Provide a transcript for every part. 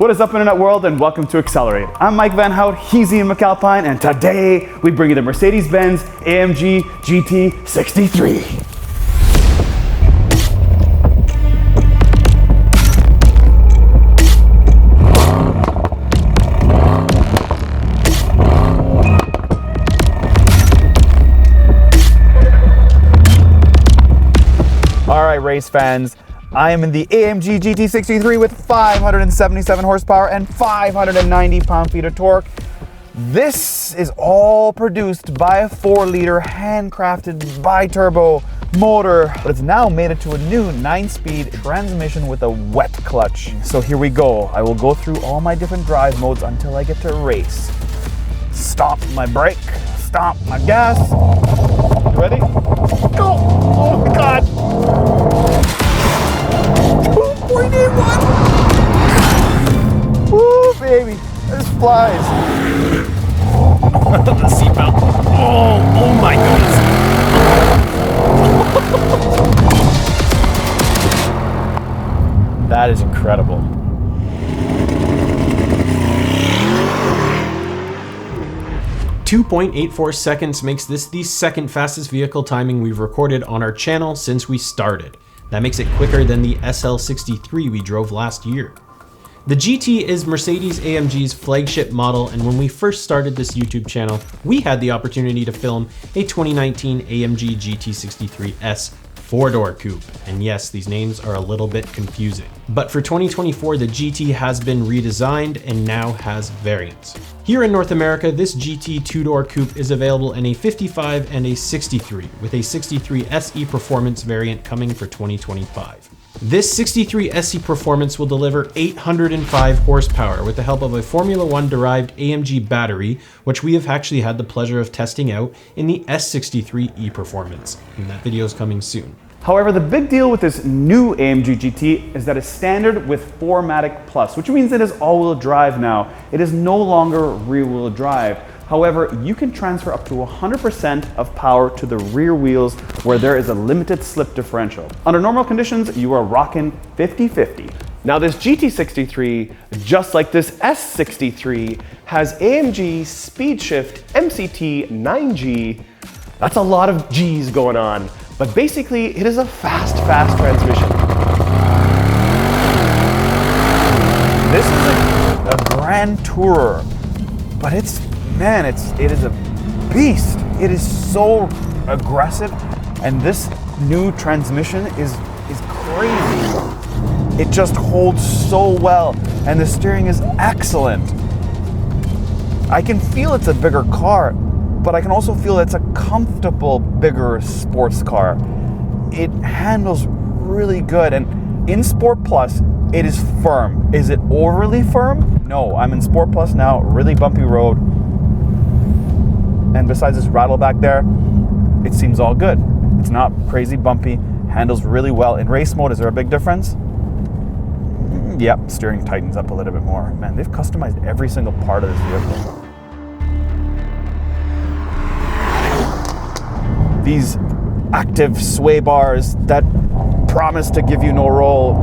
What is up, internet world, and welcome to Accelerate. I'm Mike Van Hout, he's Ian McAlpine, and today we bring you the Mercedes-Benz AMG GT 63. All right, race fans. I am in the AMG GT 63 with 577 horsepower and 590 pound-feet of torque. This is all produced by a 4-liter handcrafted biturbo motor, but it's now made it to a new 9-speed transmission with a wet clutch. So here we go. I will go through all my different drive modes until I get to race. Stop my brake, stop my gas. Ready? Go! Oh my God! 2.81! Woo, baby! This flies. The seatbelt. Oh my goodness. 'That is incredible. .84 seconds makes this the second fastest vehicle timing we've recorded on our channel since we started. That makes it quicker than the SL63 we drove last year. The GT is Mercedes-AMG's flagship model, and when we first started this YouTube channel, we had the opportunity to film a 2019 AMG GT63S 4-door coupe. And yes, these names are a little bit confusing. But for 2024, the GT has been redesigned and now has variants. Here in North America, this GT 2-door coupe is available in a 55 and a 63, with a 63 SE Performance variant coming for 2025. This 63 SE Performance will deliver 805 horsepower with the help of a Formula One derived AMG battery, which we have actually had the pleasure of testing out in the S63 E Performance, and that video is coming soon. However, the big deal with this new AMG GT is that it's standard with 4MATIC Plus, which means it is all-wheel drive now. It is no longer rear-wheel drive. However, you can transfer up to 100% of power to the rear wheels where there is a limited slip differential. Under normal conditions, you are rocking 50-50. Now this GT63, just like this S63, has AMG SpeedShift MCT 9G. That's a lot of G's going on, but basically it is a fast transmission. This is a Grand Tourer, but it is a beast. It is so aggressive, and this new transmission is crazy. It just holds so well, and the steering is excellent. I can feel it's a bigger car, but I can also feel it's a comfortable, bigger sports car. It handles really good, and in Sport Plus, it is firm. Is it overly firm? No, I'm in Sport Plus now, really bumpy road. And besides this rattle back there, it seems all good. It's not crazy bumpy, handles really well. In race mode, is there a big difference? Yep, steering tightens up a little bit more. Man, they've customized every single part of this vehicle. These active sway bars that promise to give you no roll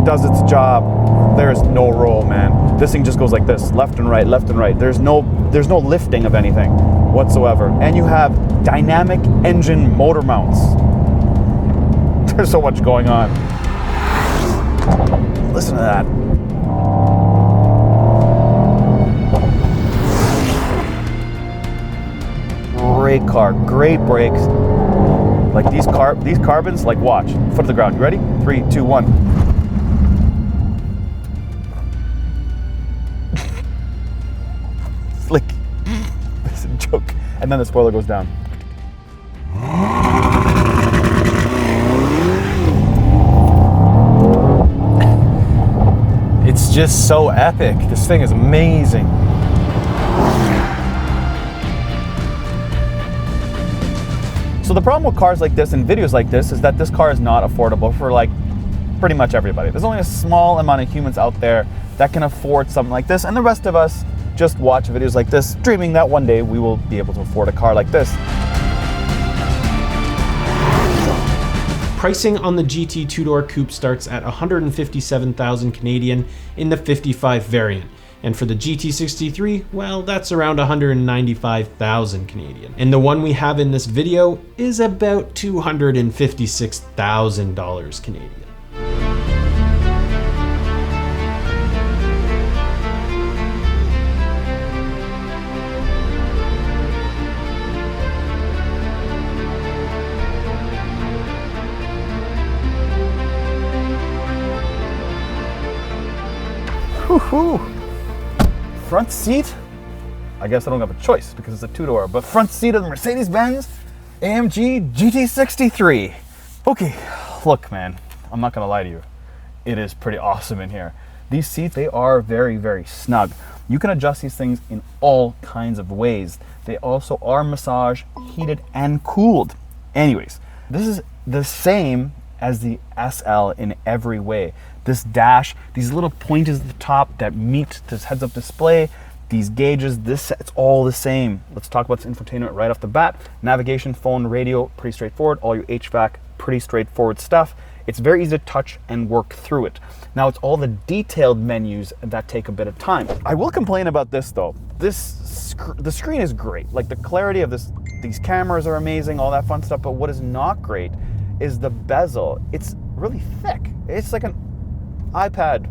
does its job. There's no roll, man. This thing just goes like this, left and right, left and right. There's no lifting of anything whatsoever. And you have dynamic engine motor mounts. There's so much going on. Listen to that. Great car, great brakes. Like these carbons, like watch, foot to the ground. You ready? 3, 2, 1. Slick. It's a joke. And then the spoiler goes down. It's just so epic. This thing is amazing. So the problem with cars like this and videos like this is that this car is not affordable for like pretty much everybody. There's only a small amount of humans out there that can afford something like this, and the rest of us just watch videos like this, dreaming that one day we will be able to afford a car like this. Pricing on the GT two-door coupe starts at 157,000 Canadian in the 55 variant. And for the GT63, well, that's around 195,000 Canadian. And the one we have in this video is about $256,000 Canadian. Whew. Front seat, I guess I don't have a choice because it's a two-door, but front seat of the Mercedes-Benz AMG GT63. Okay, look man, I'm not gonna lie to you. It is pretty awesome in here. These seats, they are very, very snug. You can adjust these things in all kinds of ways. They also are massage, heated, and cooled. Anyways, this is the same as the SL in every way. This dash, these little pointers at the top that meet this heads-up display, these gauges, it's all the same. Let's talk about this infotainment right off the bat. Navigation, phone, radio, pretty straightforward. All your HVAC, pretty straightforward stuff. It's very easy to touch and work through it. Now it's all the detailed menus that take a bit of time. I will complain about this though. The screen is great. Like the clarity of these cameras are amazing, all that fun stuff, but what is not great is the bezel. It's really thick. It's like an iPad,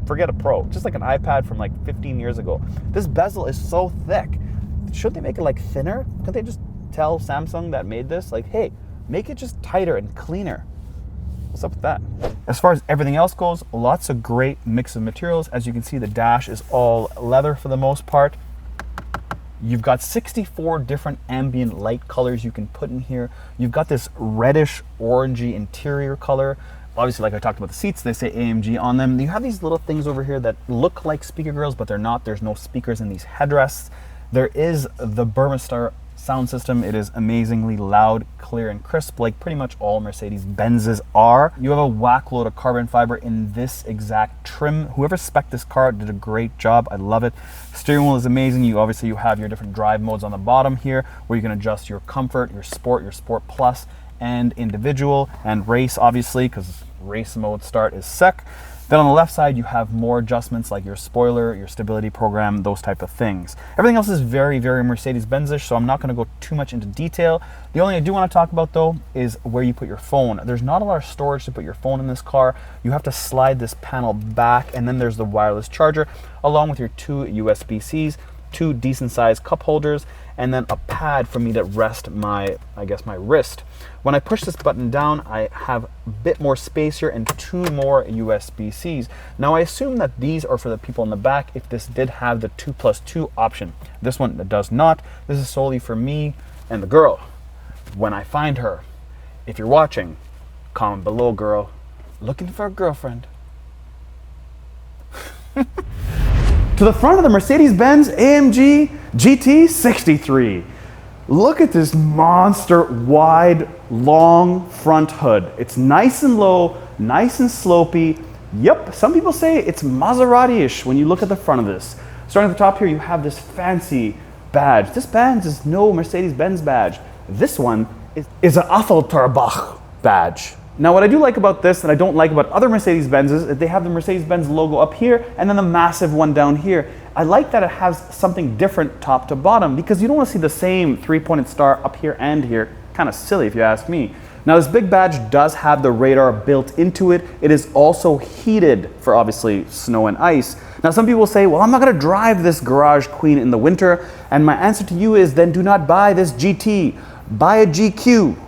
forget a Pro, just like an iPad from like 15 years ago. This bezel is so thick. Should they make it like thinner? Couldn't they just tell Samsung that made this, like, hey, make it just tighter and cleaner? What's up with that? As far as everything else goes, lots of great mix of materials. As you can see, the dash is all leather for the most part. You've got 64 different ambient light colors you can put in here. You've got this reddish orangey interior color. Obviously, like I talked about the seats, they say AMG on them. You have these little things over here that look like speaker grills, but they're not. There's no speakers in these headrests. There is the Burmester sound system. It is amazingly loud, clear, and crisp, like pretty much all Mercedes-Benzes are. You have a whack load of carbon fiber in this exact trim. Whoever spec'd this car did a great job. I love it. Steering wheel is amazing. You have your different drive modes on the bottom here, where you can adjust your comfort, your Sport Plus, and individual, and race, obviously, because race mode start is sec. Then on the left side, you have more adjustments like your spoiler, your stability program, those type of things. Everything else is very, very Mercedes-Benz-ish, so I'm not gonna go too much into detail. The only thing I do wanna talk about though is where you put your phone. There's not a lot of storage to put your phone in this car. You have to slide this panel back, and then there's the wireless charger, along with your two USB-Cs, two decent sized cup holders, and then a pad for me to rest my wrist. When I push this button down, I have a bit more space here and two more USB-Cs. Now I assume that these are for the people in the back if this did have the 2+2 option. This one does not. This is solely for me and the girl. When I find her, if you're watching, comment below, girl. Looking for a girlfriend. To the front of the Mercedes-Benz AMG GT63. Look at this monster wide, long front hood. It's nice and low, nice and slopey. Yep, some people say it's Maserati-ish when you look at the front of this. Starting at the top here, you have this fancy badge. This badge is no Mercedes-Benz badge. This one is an Affalterbach badge. Now what I do like about this and I don't like about other Mercedes-Benzes is they have the Mercedes-Benz logo up here and then the massive one down here. I like that it has something different top to bottom because you don't want to see the same three-pointed star up here and here. Kind of silly if you ask me. Now this big badge does have the radar built into it. It is also heated for obviously snow and ice. Now some people say, well, I'm not going to drive this Garage Queen in the winter. And my answer to you is then do not buy this GT. Buy a GQ.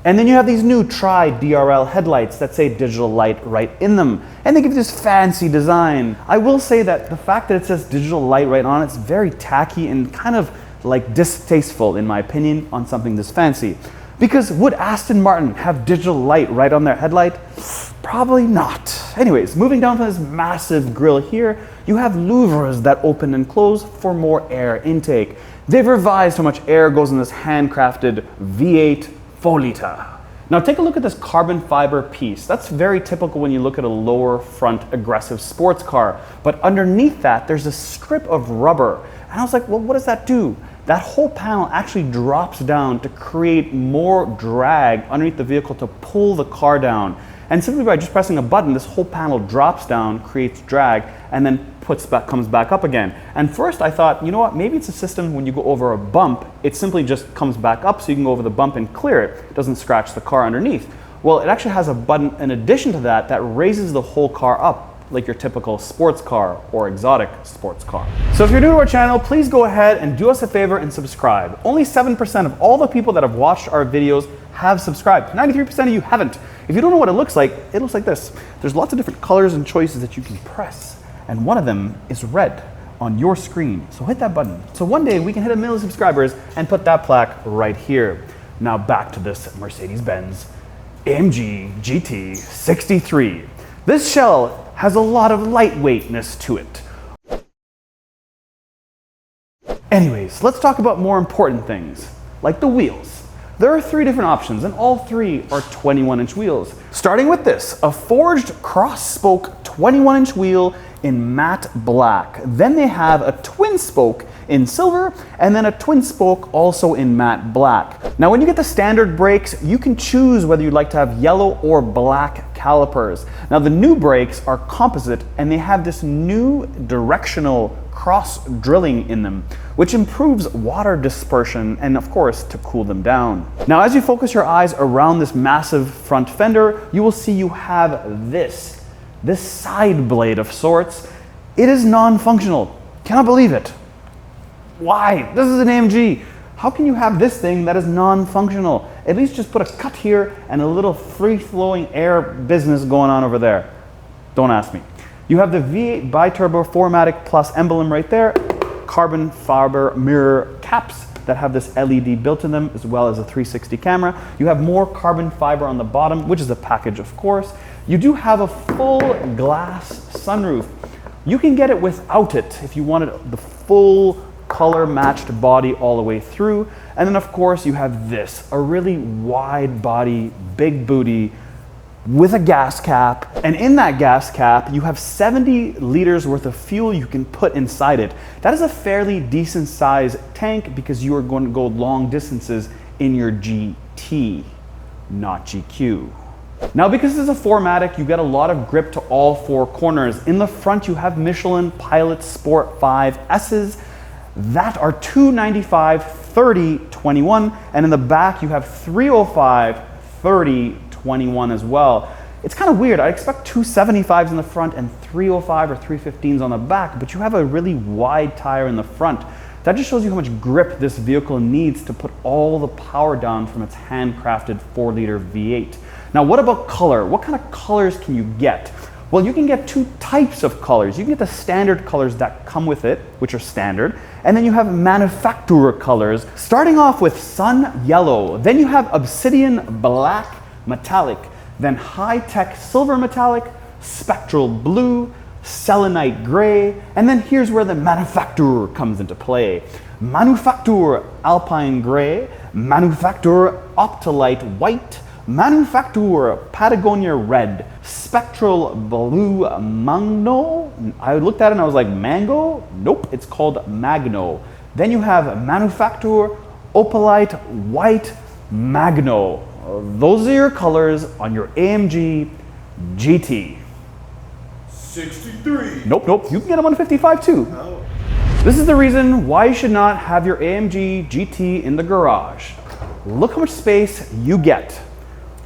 And then you have these new Tri-DRL headlights that say digital light right in them. And they give this fancy design. I will say that the fact that it says digital light right on it's very tacky and kind of like distasteful in my opinion on something this fancy. Because would Aston Martin have digital light right on their headlight? Probably not. Anyways, moving down from this massive grille here, you have louvres that open and close for more air intake. They've revised how much air goes in this handcrafted V8 4-liter. Now take a look at this carbon fiber piece. That's very typical when you look at a lower front aggressive sports car. But underneath that, there's a strip of rubber. And I was like, well, what does that do? that whole panel actually drops down to create more drag underneath the vehicle to pull the car down. And simply by just pressing a button, this whole panel drops down, creates drag, and then comes back up again. And first I thought, you know what, maybe it's a system when you go over a bump, it simply just comes back up so you can go over the bump and clear it. It doesn't scratch the car underneath. Well, it actually has a button in addition to that that raises the whole car up, like your typical sports car or exotic sports car. So if you're new to our channel, please go ahead and do us a favor and subscribe. Only 7% of all the people that have watched our videos have subscribed. 93% of you haven't. If you don't know what it looks like this. There's lots of different colors and choices that you can press, and one of them is red on your screen. So hit that button. So one day we can hit 1 million subscribers and put that plaque right here. Now back to this Mercedes-Benz AMG GT 63. This shell has a lot of lightweightness to it. Anyways, let's talk about more important things, like the wheels. There are 3 different options, and all 3 are 21-inch wheels. Starting with this, a forged cross-spoke 21-inch wheel in matte black. Then they have a twin spoke in silver, and then a twin spoke also in matte black. Now when you get the standard brakes, you can choose whether you'd like to have yellow or black calipers. Now the new brakes are composite, and they have this new directional cross drilling in them, which improves water dispersion and of course to cool them down. Now as you focus your eyes around this massive front fender, you will see you have this side blade of sorts. It is non-functional. Cannot believe it. Why? This is an AMG. How can you have this thing that is non-functional? At least just put a cut here and a little free-flowing air business going on over there. Don't ask me. You have the V8 Biturbo 4MATIC Plus emblem right there, carbon fiber mirror caps that have this LED built in them, as well as a 360 camera. You have more carbon fiber on the bottom, which is a package, of course. You do have a full glass sunroof. You can get it without it if you wanted the full color matched body all the way through. And then of course you have this, a really wide body, big booty with a gas cap. And in that gas cap, you have 70 liters worth of fuel you can put inside it. That is a fairly decent size tank because you are going to go long distances in your GT, not GQ. Now because this is a 4MATIC, you get a lot of grip to all 4 corners. In the front, you have Michelin Pilot Sport 5S's that are 295, 30, 21, and in the back you have 305, 30, 21 as well. It's kind of weird. I expect 275s in the front and 305 or 315s on the back, but you have a really wide tire in the front. That just shows you how much grip this vehicle needs to put all the power down from its handcrafted 4-liter V8. Now what about color? What kind of colors can you get? Well, you can get 2 types of colors. You can get the standard colors that come with it, which are standard, and then you have manufacturer colors, starting off with sun yellow. Then you have obsidian black metallic, then high-tech silver metallic, spectral blue, selenite gray, and then here's where the manufacturer comes into play. Manufacturer alpine gray, manufacturer optolite white, manufacturer Patagonia red, spectral blue magno. I looked at it and I was like, mango? Nope, it's called magno. Then you have manufacturer opalite white magno. Those are your colors on your AMG GT. 63. Nope, you can get them on 55 too. Oh. This is the reason why you should not have your AMG GT in the garage. Look how much space you get.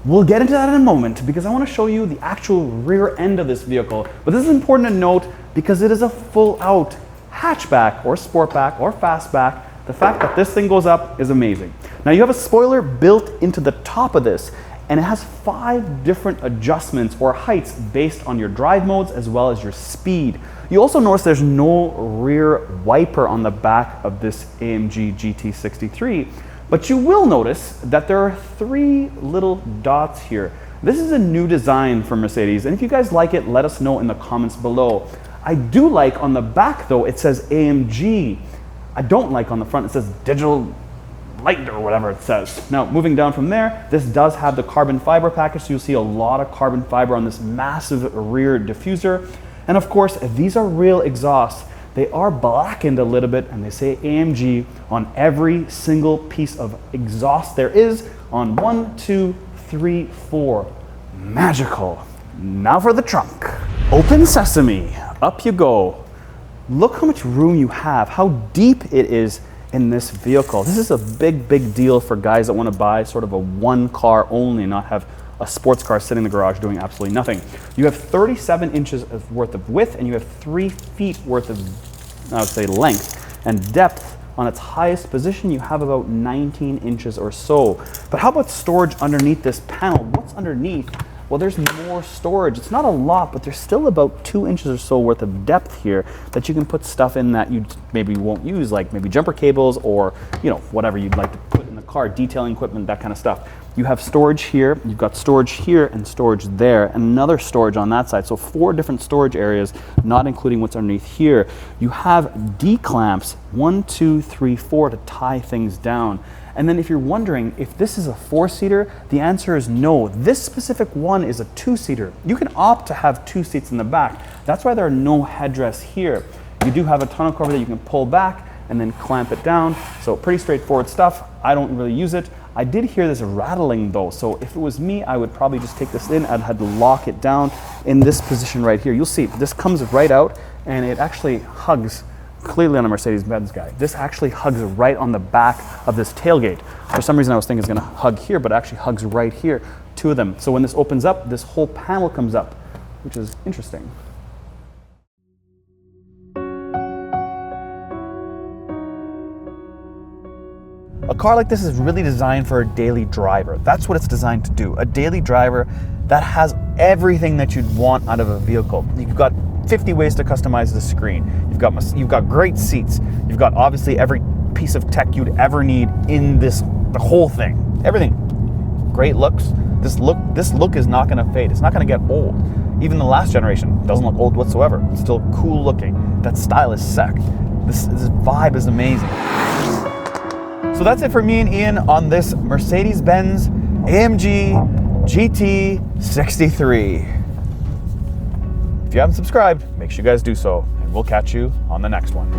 We'll get into that in a moment because I want to show you the actual rear end of this vehicle. But this is important to note because it is a full out hatchback or sportback or fastback. The fact that this thing goes up is amazing. Now you have a spoiler built into the top of this, and it has 5 different adjustments or heights based on your drive modes as well as your speed. You also notice there's no rear wiper on the back of this AMG GT63, but you will notice that there are 3 little dots here. This is a new design for Mercedes, and if you guys like it, let us know in the comments below. I do like on the back though, it says AMG. I don't like on the front, it says digital light or whatever it says. Now, moving down from there, this does have the carbon fiber package, so you'll see a lot of carbon fiber on this massive rear diffuser. And of course, these are real exhausts. They are blackened a little bit, and they say AMG on every single piece of exhaust there is on 1, 2, 3, 4. Magical. Now for the trunk. Open sesame, up you go. Look how much room you have, how deep it is in this vehicle. This is a big deal for guys that want to buy sort of a one car only and not have a sports car sitting in the garage doing absolutely nothing. You have 37 inches worth of width, and you have 3 feet worth of, I would say, length. And depth on its highest position, you have about 19 inches or so. But how about storage underneath this panel? What's underneath? Well, there's more storage. It's not a lot, but there's still about 2 inches or so worth of depth here that you can put stuff in that you maybe won't use, like maybe jumper cables or, you know, whatever you'd like to put in the car, detailing equipment, that kind of stuff. You have storage here, you've got storage here and storage there, and another storage on that side. So 4 different storage areas, not including what's underneath here. You have D-clamps, 1, 2, 3, 4 to tie things down. And then if you're wondering if this is a 4-seater, the answer is no. This specific one is a 2-seater. You can opt to have 2 seats in the back. That's why there are no headrests here. You do have a tonneau cover that you can pull back and then clamp it down. So pretty straightforward stuff. I don't really use it. I did hear this rattling though, so if it was me, I would probably just take this in. I'd have to lock it down in this position right here. You'll see, this comes right out and it actually hugs clearly on a Mercedes-Benz guy. This actually hugs right on the back of this tailgate. For some reason I was thinking it's gonna hug here, but it actually hugs right here, 2 of them. So when this opens up, this whole panel comes up, which is interesting. A car like this is really designed for a daily driver. That's what it's designed to do. A daily driver that has everything that you'd want out of a vehicle. You've got 50 ways to customize the screen. You've got great seats. You've got obviously every piece of tech you'd ever need in the whole thing. Everything. Great looks. This look is not gonna fade. It's not gonna get old. Even the last generation doesn't look old whatsoever. It's still cool looking. That style is sick. This vibe is amazing. So that's it for me and Ian on this Mercedes-Benz AMG GT 63. If you haven't subscribed, make sure you guys do so, and we'll catch you on the next one.